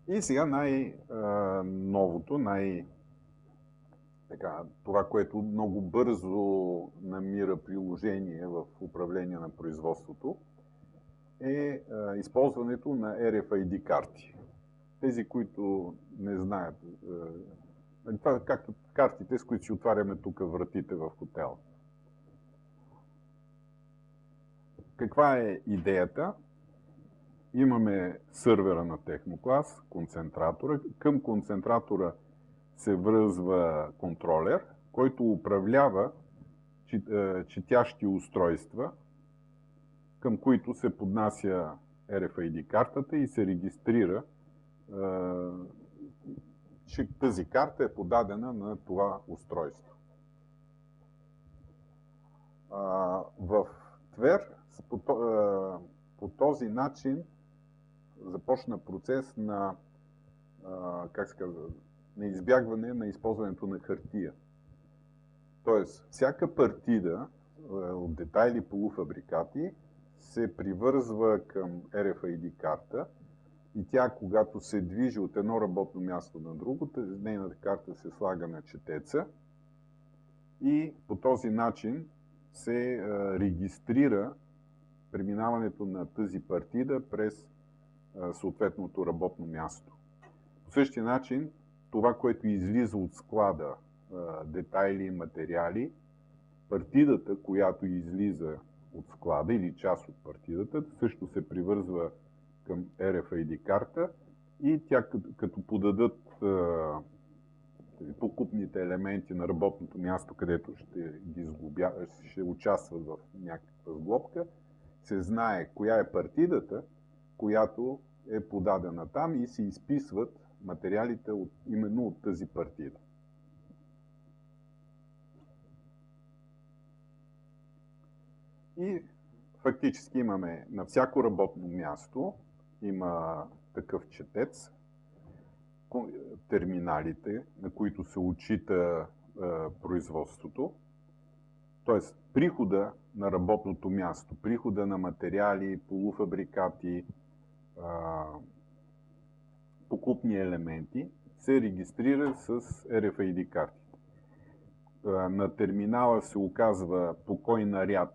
И сега най-новото, това, което много бързо намира приложение в управление на производството, е използването на RFID карти. Тези, които не знаят, това е както картите, с които си отваряме тук вратите в хотела. Каква е идеята? Имаме сървъра на Техноклас, концентратора. Към концентратора се връзва контролер, който управлява четящи устройства, към които се поднася RFID картата и се регистрира, че тази карта е подадена на това устройство. В Твер по този начин започна процес на, на избягване на използването на хартия. Тоест, всяка партида от детайли полуфабрикати се привързва към RFID карта и тя, когато се движи от едно работно място на друго, нейната карта се слага на четеца и по този начин се регистрира преминаването на тази партида през съответното работно място. По същия начин, това, което излиза от склада, детайли и материали, партидата, която излиза от склада или част от партидата, също се привързва към RFID карта и тя, като подадат покупните елементи на работното място, където ще участват в някаква сглобка, се знае коя е партидата, която е подадена там и се изписват материалите именно от тази партида. И фактически имаме на всяко работно място има такъв четец, терминалите, на които се отчита производството, т.е. прихода на работното място, прихода на материали, полуфабрикати, покупни елементи се регистрира с RFID картите. На терминала се оказва по кой наряд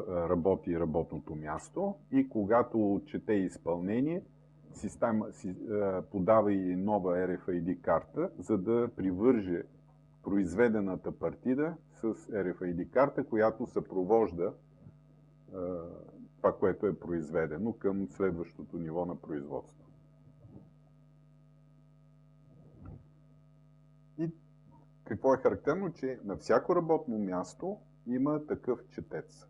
работи работното място и когато отчете изпълнение, система подава и нова RFID карта, за да привърже произведената партида с RFID карта, която съпровожда това, което е произведено към следващото ниво на производство. И какво е характерно, че на всяко работно място има такъв четец.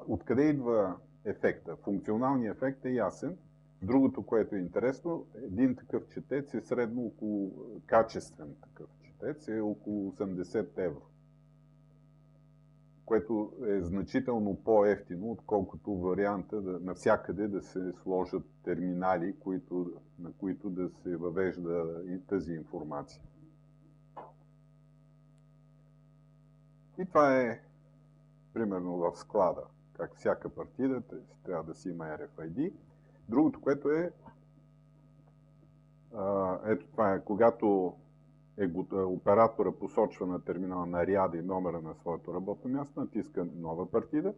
Откъде идва ефекта? Евентуалният ефект е ясен. Другото, което е интересно, един такъв четец е средно около, качествен такъв четец е около 80 евро, което е значително по-евтино, отколкото варианта навсякъде да се сложат терминали, на които да се въвежда и тази информация. И това е примерно в склада, как всяка партида трябва да си има RFID. Другото, което е, ето това е, когато оператора посочва на терминала наряда и номера на своето работно място, натиска нова партида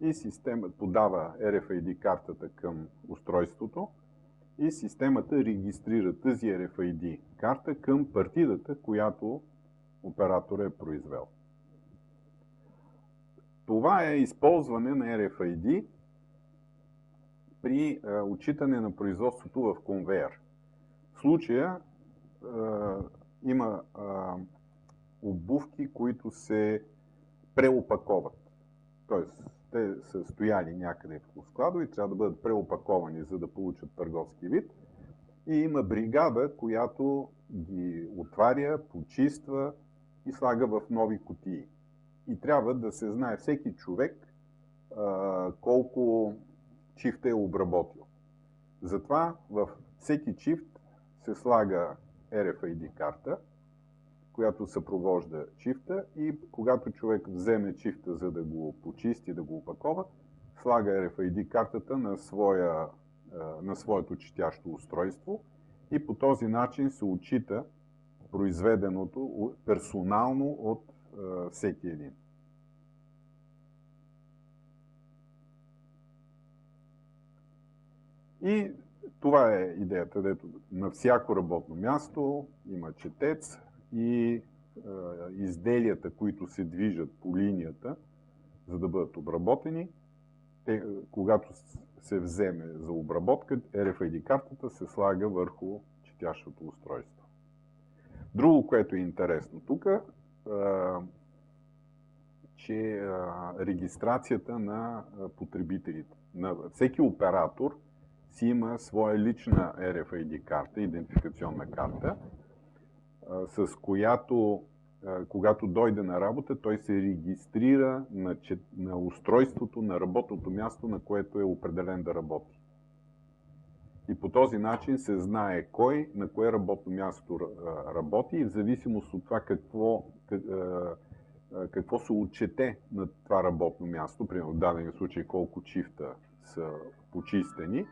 и система подава RFID картата към устройството и системата регистрира тази RFID карта към партидата, която оператора е произвел. Това е използване на RFID при отчитане на производството в конвейер. В случая има обувки, които се преопаковат. Тоест, те са стояли някъде в складо и трябва да бъдат преопаковани, за да получат търговски вид. И има бригада, която ги отваря, почиства и слага в нови кутии. И трябва да се знае всеки човек колко чифта е обработил. Затова във всеки чифт се слага RFID карта, която съпровожда чифта и когато човек вземе чифта, за да го почисти, да го опакова, слага RFID картата на своя на своето четящо устройство и по този начин се отчита произведеното персонално от всеки един. И това е идеята, дето на всяко работно място има четец и изделията, които се движат по линията, за да бъдат обработени, когато се вземе за обработка, RFID картата се слага върху четящото устройство. Друго, което е интересно тук, че регистрацията на потребителите. На всеки оператор си има своя лична RFID карта, идентификационна карта, с която, когато дойде на работа, той се регистрира на устройството, на работното място, на което е определен да работи. И по този начин се знае кой на кое работно място работи и в зависимост от това какво се отчете на това работно място, примерно в дадения случай колко чифта са почистени,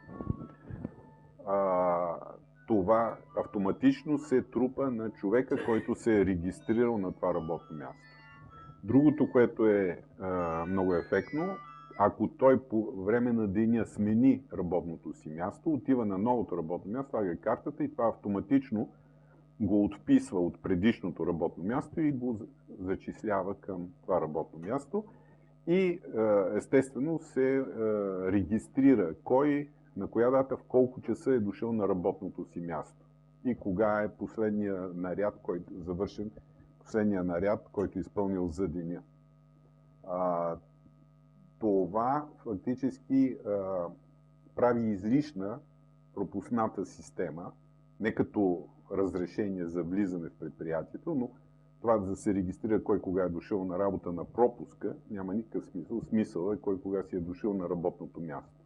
това автоматично се трупа на човека, който се е регистрирал на това работно място. Другото, което е много ефектно, ако той по време на деня смени работното си място, отива на новото работно място, слага картата и това автоматично го отписва от предишното работно място и го зачислява към това работно място. И естествено се регистрира кой, на коя дата, в колко часа е дошъл на работното си място и кога е последния наряд, който завършен, последния наряд, който е изпълнил за деня. Това фактически прави излишна пропусната система, не като разрешение за влизане в предприятието, но това да се регистрира кой кога е дошъл на работа на пропуска, няма никакъв смисъл. Смисъл е кой кога си е дошъл на работното място.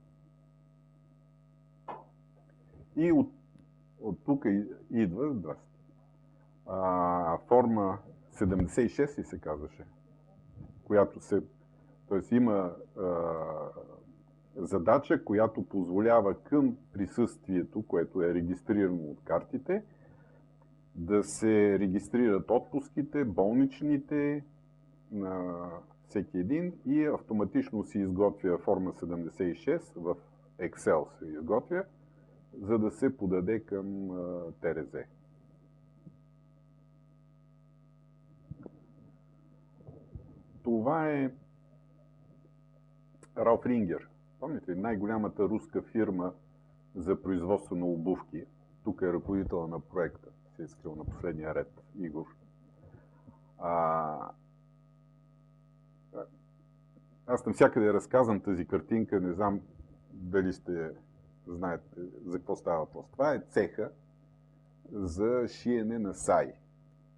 И от тук идва форма 76 се казваше, която т.е. има задача, която позволява към присъствието, което е регистрирано от картите, да се регистрират отпуските, болничните на всеки един и автоматично се изготвя форма 76 в Excel се изготвя, за да се подаде към ТРЗ. Това е Ралф Рингер. Помните, най-голямата руска фирма за производство на обувки. Тук е ръководител на проекта. Се е скрил на последния ред, Игор. Аз навсякъде разказвам тази картинка, не знам дали сте знаете за какво става въпрос. Това е цеха за шиене на саи.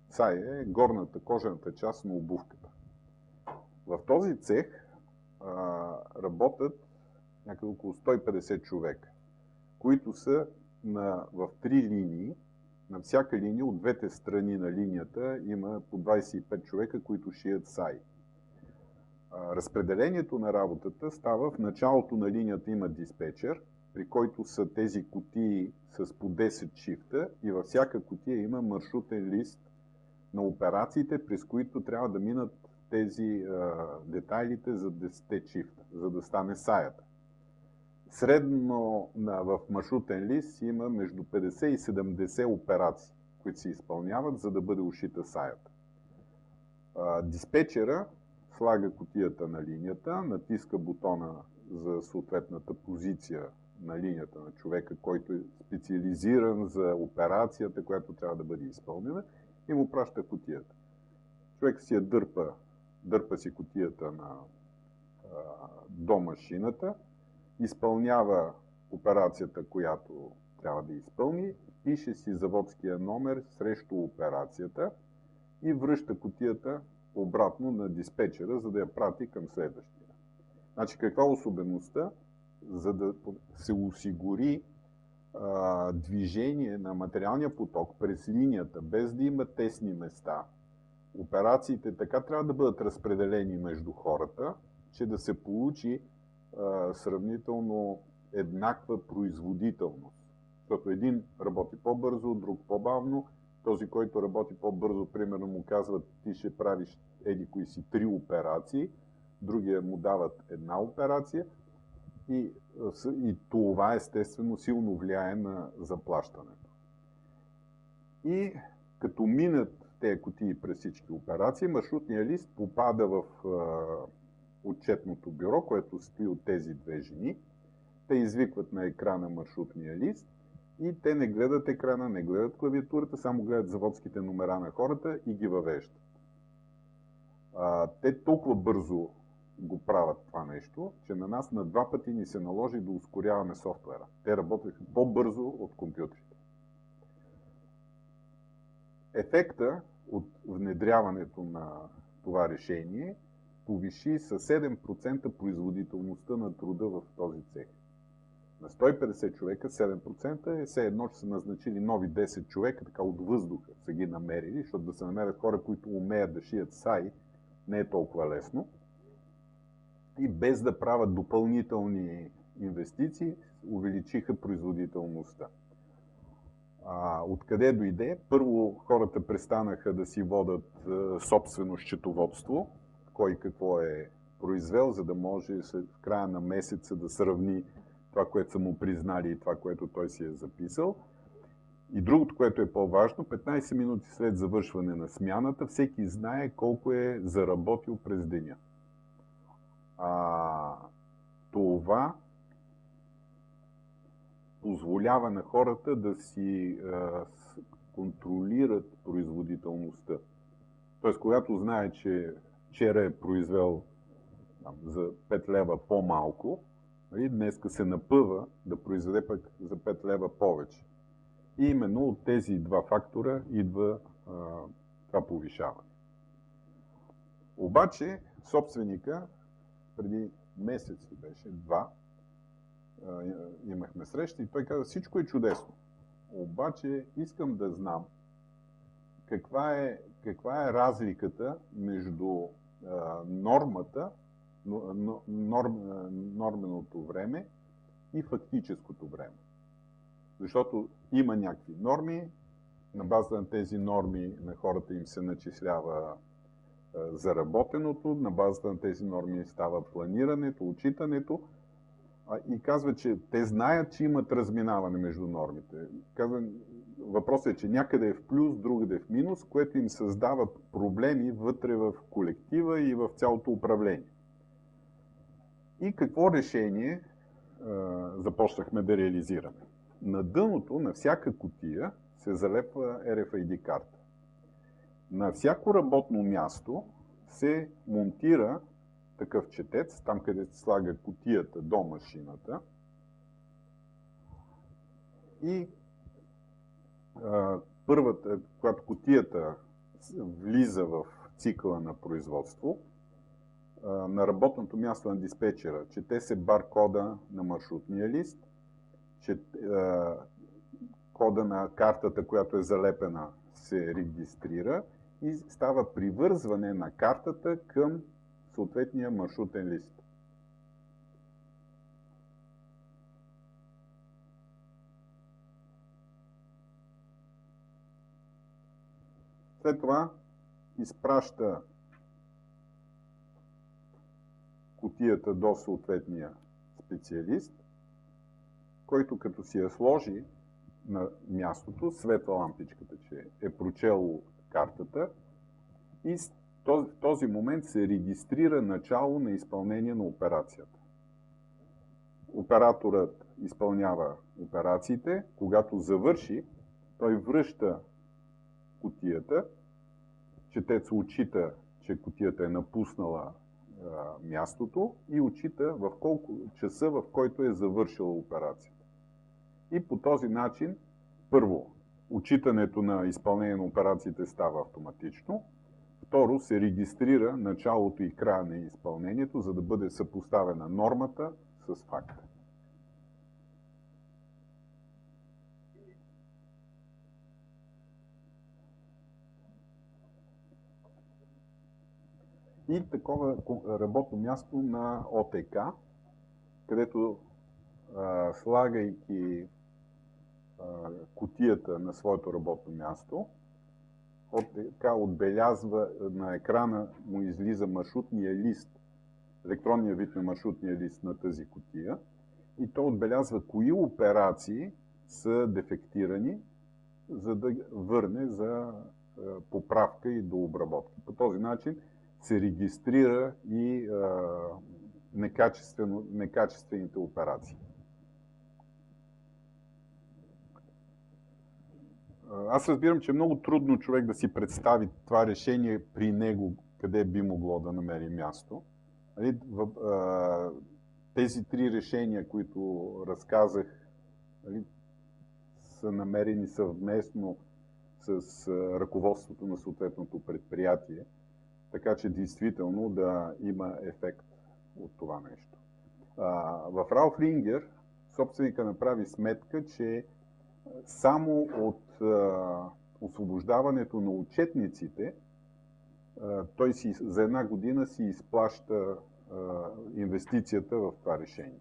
Саи е горната, кожената част на обувката. В този цех работят някъде около 150 човека, които са в 3 линии. На всяка линия, от двете страни на линията, има по 25 човека, които шият саи. Разпределението на работата става в началото на линията има диспетчер, при който са тези кутии с по 10 шифта и във всяка кутия има маршрутен лист на операциите, през които трябва да минат тези детайлите за 10 шифта, за да стане саята. Средно в маршрутен лист има между 50 и 70 операции, които се изпълняват, за да бъде ушита саята. Диспетчера слага кутията на линията, натиска бутона за съответната позиция на линията на човека, който е специализиран за операцията, която трябва да бъде изпълнена и му праща кутията. Човек си я дърпа си кутията до машината, изпълнява операцията, която трябва да изпълни, пише си заводския номер срещу операцията и връща кутията обратно на диспетчера, за да я прати към следващия. Значи, каква е особеността? За да се осигури движение на материалния поток през линията, без да има тесни места. Операциите така трябва да бъдат разпределени между хората, че да се получи сравнително еднаква производителност. Защото един работи по-бързо, друг по-бавно. Този, който работи по-бързо, примерно му казват, ти ще правиш еди кои си 3 операции, другия му дават една операция и това естествено силно влияе на заплащането. И като минат тези кутии през всички операции, маршрутният лист попада в отчетното бюро, което стои от тези две жени. Те извикват на екрана маршрутния лист и те не гледат екрана, не гледат клавиатурата, само гледат заводските номера на хората и ги въвеждат. Те толкова бързо го правят това нещо, че на нас на 2 пъти ни се наложи да ускоряваме софтуера. Те работеха по-бързо от компютрите. Ефекта от внедряването на това решение повиши с 7% производителността на труда в този цех. На 150 човека 7% е все едно, че са назначили нови 10 човека, така от въздуха са ги намерили, защото да се намерят хора, които умеят да шият саи, не е толкова лесно. И без да правят допълнителни инвестиции, увеличиха производителността. Откъде дойде? Първо хората престанаха да си водят собствено счетоводство, кой какво е произвел, за да може в края на месеца да сравни това, което са му признали и това, което той си е записал. И другото, което е по-важно, 15 минути след завършване на смяната, всеки знае колко е заработил през деня. Това позволява на хората да си контролират производителността. Тоест, когато знае, че вчера е произвел за 5 лева по-малко, днеска се напъва да произведе пък за 5 лева повече. И именно от тези два фактора идва това повишаване. Обаче, собственика преди месец беше, 2, имахме среща и той каза, всичко е чудесно. Обаче искам да знам каква е разликата между нормата, норменото време и фактическото време. Защото има някакви норми, на база на тези норми на хората им се начислява заработеното, на базата на тези норми става планирането, отчитането и казва, че те знаят, че имат разминаване между нормите. Въпросът е, че някъде е в плюс, другаде е в минус, което им създава проблеми вътре в колектива и в цялото управление. И какво решение започнахме да реализираме? На дъното на всяка кутия се залепва RFID карта. На всяко работно място се монтира такъв четец, там където се слага кутията до машината. И когато кутията влиза в цикъла на производство, на работното място на диспетчера чете се баркода на маршрутния лист, кода на картата, която е залепена, се регистрира и става привързване на картата към съответния маршрутен лист. След това изпраща кутията до съответния специалист, който като си я сложи на мястото, светва лампичката, че е прочело картата и в този момент се регистрира начало на изпълнение на операцията. Операторът изпълнява операциите, когато завърши, той връща кутията, четец отчита, че кутията е напуснала мястото и отчита в колко часа, в който е завършила операцията. И по този начин, първо, отчитането на изпълнение на операциите става автоматично, второ, се регистрира началото и края на изпълнението, за да бъде съпоставена нормата с факта. И такова работно място на ОТК, където слагайки кутията на своето работно място, така отбелязва на екрана, му излиза маршрутния лист, електронния вид на маршрутния лист на тази кутия и то отбелязва кои операции са дефектирани, за да върне за поправка и дообработка. По този начин се регистрира и некачествените операции. Аз разбирам, че е много трудно човек да си представи това решение при него, къде би могло да намери място. Тези три решения, които разказах, са намерени съвместно с ръководството на съответното предприятие, така че действително да има ефект от това нещо. В Ралф Лингер собственика направи сметка, че само от освобождаването на отчетниците той за една година си изплаща инвестицията в това решение.